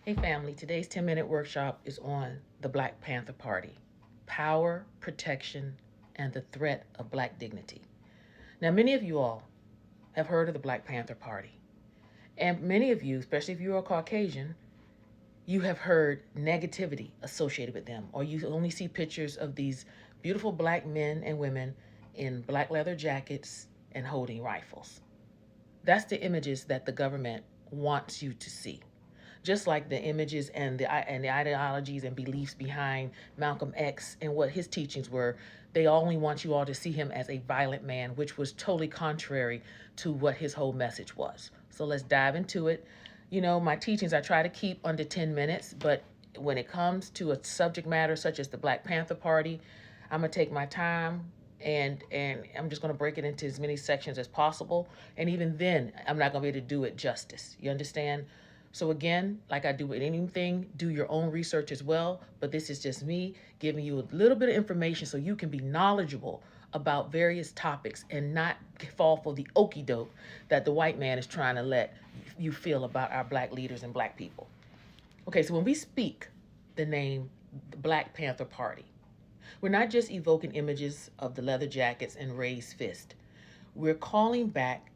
Hey family, today's 10-minute workshop is on the Black Panther Party, power, protection, and the threat of black dignity. Now, many of you all have heard of the Black Panther Party, and many of you, especially if you're a Caucasian, you have heard negativity associated with them, or you only see pictures of these beautiful black men and women in black leather jackets and holding rifles. That's the images that the government wants you to see. Just like the images and the ideologies and beliefs behind Malcolm X and what his teachings were, they only want you all to see him as a violent man, which was totally contrary to what his whole message was. So let's dive into it. You know, my teachings I try to keep under 10 minutes, but when it comes to a subject matter such as the Black Panther Party, I'm gonna take my time and I'm just going to break it into as many sections as possible. And even then, I'm not going to be able to do it justice. You understand? So again, like I do with anything, do your own research as well. But this is just me giving you a little bit of information so you can be knowledgeable about various topics and not fall for the okey doke that the white man is trying to let you feel about our black leaders and black people. Okay, so when we speak the name the Black Panther Party, we're not just evoking images of the leather jackets and raised fist. We're calling back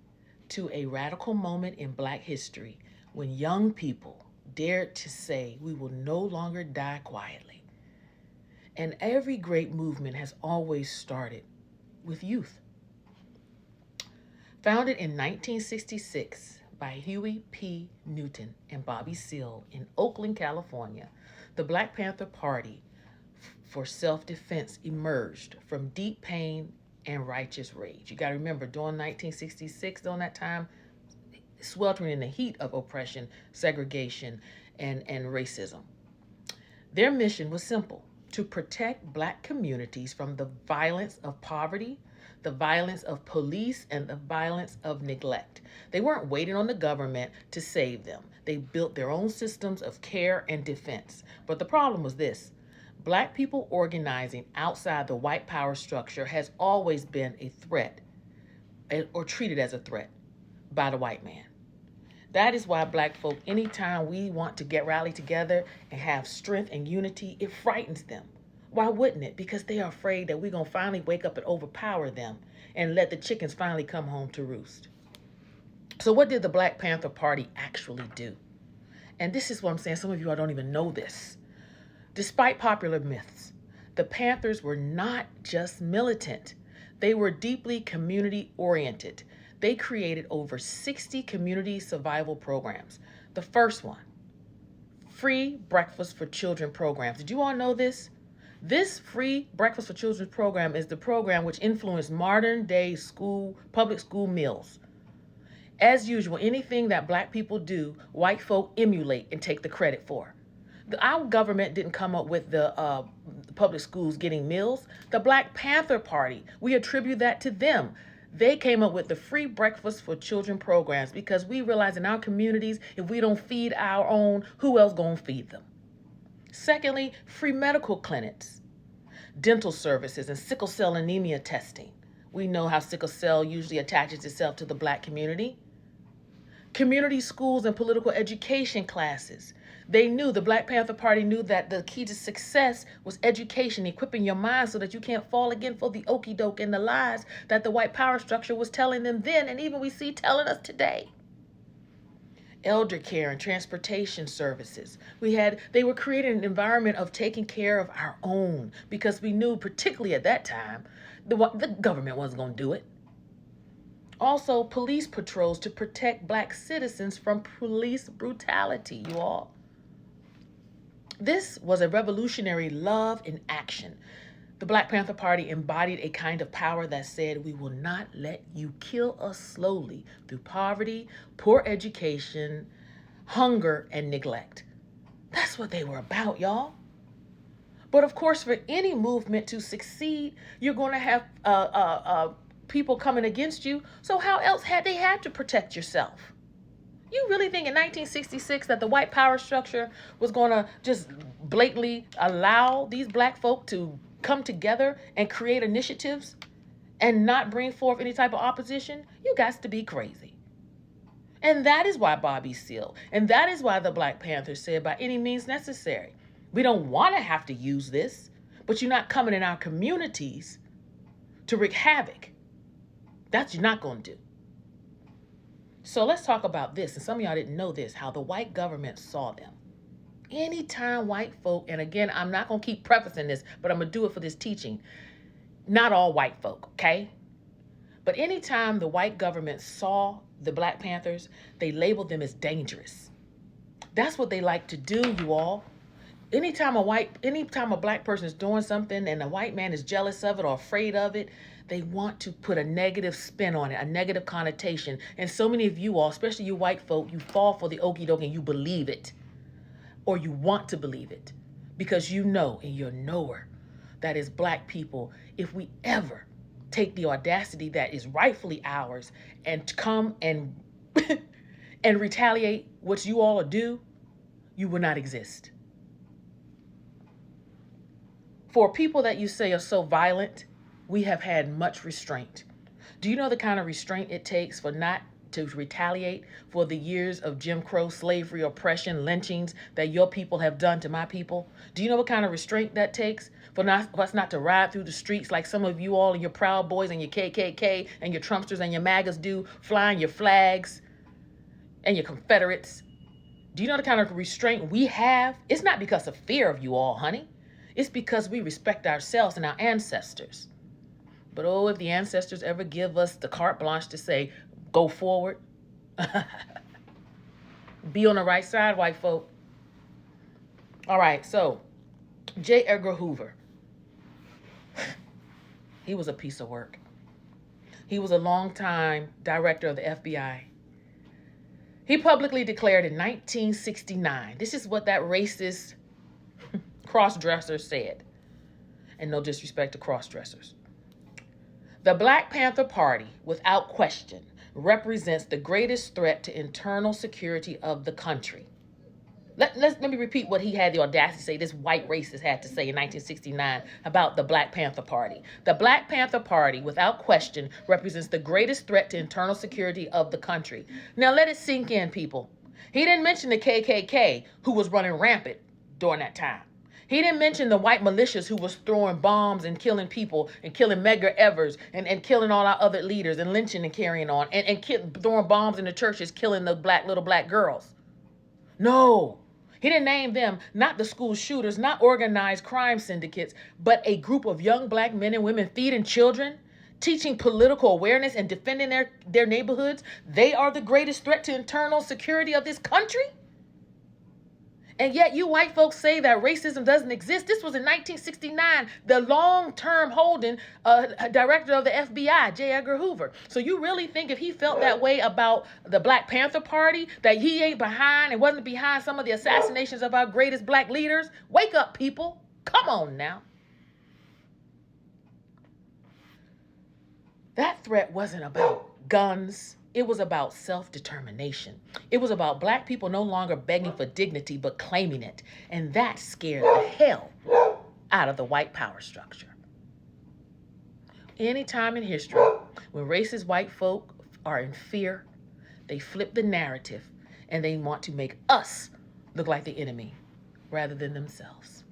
to a radical moment in black history when young people dared to say we will no longer die quietly. And every great movement has always started with youth. Founded in 1966 by Huey P. Newton and Bobby Seale in Oakland, California, the Black Panther Party for self-defense emerged from deep pain and righteous rage. You got to remember, during 1966, during that time, sweltering in the heat of oppression, segregation, and racism. Their mission was simple: to protect black communities from the violence of poverty, the violence of police, and the violence of neglect. They weren't waiting on the government to save them. They built their own systems of care and defense. But the problem was this: black people organizing outside the white power structure has always been a threat, or treated as a threat by the white man. That is why black folk, anytime we want to get rallied together and have strength and unity, it frightens them. Why wouldn't it? Because they are afraid that we're going to finally wake up and overpower them and let the chickens finally come home to roost. So what did the Black Panther Party actually do? And this is what I'm saying. Some of you don't even know this. Despite popular myths, the Panthers were not just militant. They were deeply community oriented. They created over 60 community survival programs. The first one, free breakfast for children programs. Did you all know this? This free breakfast for children program is the program which influenced modern day public school meals. As usual, anything that black people do, white folk emulate and take the credit for. Our government didn't come up with the public schools getting meals. The Black Panther Party, we attribute that to them. They came up with the free breakfast for children programs because we realize in our communities, if we don't feed our own, who else gonna feed them? Secondly, free medical clinics, dental services, and sickle cell anemia testing. We know how sickle cell usually attaches itself to the black community. Community schools and political education classes. The Black Panther Party knew that the key to success was education, equipping your mind so that you can't fall again for the okey doke and the lies that the white power structure was telling them then, and even we see telling us today. Elder care and transportation services. They were creating an environment of taking care of our own because we knew, particularly at that time, the government wasn't going to do it. Also, police patrols to protect black citizens from police brutality, you all. This was a revolutionary love in action. The Black Panther Party embodied a kind of power that said, we will not let you kill us slowly through poverty, poor education, hunger, and neglect. That's what they were about, y'all. But of course, for any movement to succeed, you're going to have people coming against you. So how else had they had to protect yourself? You really think in 1966 that the white power structure was going to just blatantly allow these black folk to come together and create initiatives and not bring forth any type of opposition? You got to be crazy. And that is why Bobby Seale, and that is why the Black Panther said, by any means necessary. We don't want to have to use this, but you're not coming in our communities to wreak havoc. That's what you're not going to do. So let's talk about this. And some of y'all didn't know this, how the white government saw them. Anytime white folk, and again, I'm not going to keep prefacing this, but I'm going to do it for this teaching. Not all white folk, okay? But anytime the white government saw the Black Panthers, they labeled them as dangerous. That's what they like to do, you all. Anytime a black person is doing something and a white man is jealous of it or afraid of it, they want to put a negative spin on it, a negative connotation. And so many of you all, especially you white folk, you fall for the okie doke and you believe it. Or you want to believe it. Because you know, and you're knower, that as black people, if we ever take the audacity that is rightfully ours and come and and retaliate what you all do, you will not exist. For people that you say are so violent, we have had much restraint. Do you know the kind of restraint it takes for not to retaliate for the years of Jim Crow, slavery, oppression, lynchings that your people have done to my people? Do you know what kind of restraint that takes for us not to ride through the streets like some of you all and your Proud Boys and your KKK and your Trumpsters and your MAGAs do, flying your flags and your Confederates? Do you know the kind of restraint we have? It's not because of fear of you all, honey. It's because we respect ourselves and our ancestors. But oh, if the ancestors ever give us the carte blanche to say, go forward, be on the right side, white folk. All right, so J. Edgar Hoover, he was a piece of work. He was a longtime director of the FBI. He publicly declared in 1969, this is what that racist cross-dresser said, and no disrespect to cross-dressers. The Black Panther Party, without question, represents the greatest threat to internal security of the country. Let me repeat what he had the audacity to say, this white racist had to say in 1969 about the Black Panther Party. The Black Panther Party, without question, represents the greatest threat to internal security of the country. Now let it sink in, people. He didn't mention the KKK, who was running rampant during that time. He didn't mention the white militias who was throwing bombs and killing people and killing Medgar Evers and killing all our other leaders and lynching and carrying on and throwing bombs in the churches, killing the little black girls. No, he didn't name them, not the school shooters, not organized crime syndicates, but a group of young black men and women feeding children, teaching political awareness and defending their neighborhoods. They are the greatest threat to internal security of this country. And yet you white folks say that racism doesn't exist. This was in 1969, the long-term holding director of the FBI, J. Edgar Hoover. So you really think if he felt that way about the Black Panther Party, that he ain't behind and wasn't behind some of the assassinations of our greatest black leaders? Wake up, people. Come on now. That threat wasn't about guns. It was about self-determination. It was about black people no longer begging for dignity, but claiming it. And that scared the hell out of the white power structure. Any time in history, when racist white folk are in fear, they flip the narrative and they want to make us look like the enemy rather than themselves.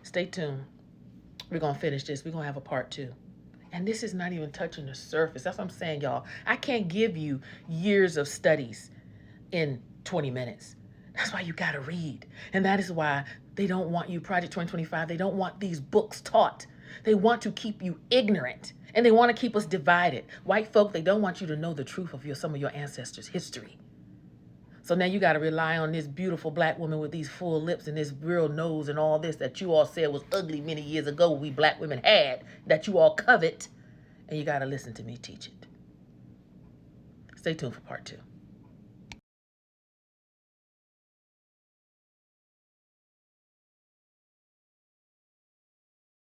Stay tuned. We're going to finish this. We're going to have a part 2. And this is not even touching the surface. That's what I'm saying, y'all. I can't give you years of studies in 20 minutes. That's why you got to read. And that is why they don't want you, Project 2025, they don't want these books taught. They want to keep you ignorant. And they want to keep us divided. White folk, they don't want you to know the truth of some of your ancestors' history. So now you got to rely on this beautiful black woman with these full lips and this real nose and all this that you all said was ugly many years ago we black women had, that you all covet, and you got to listen to me teach it. Stay tuned for part 2.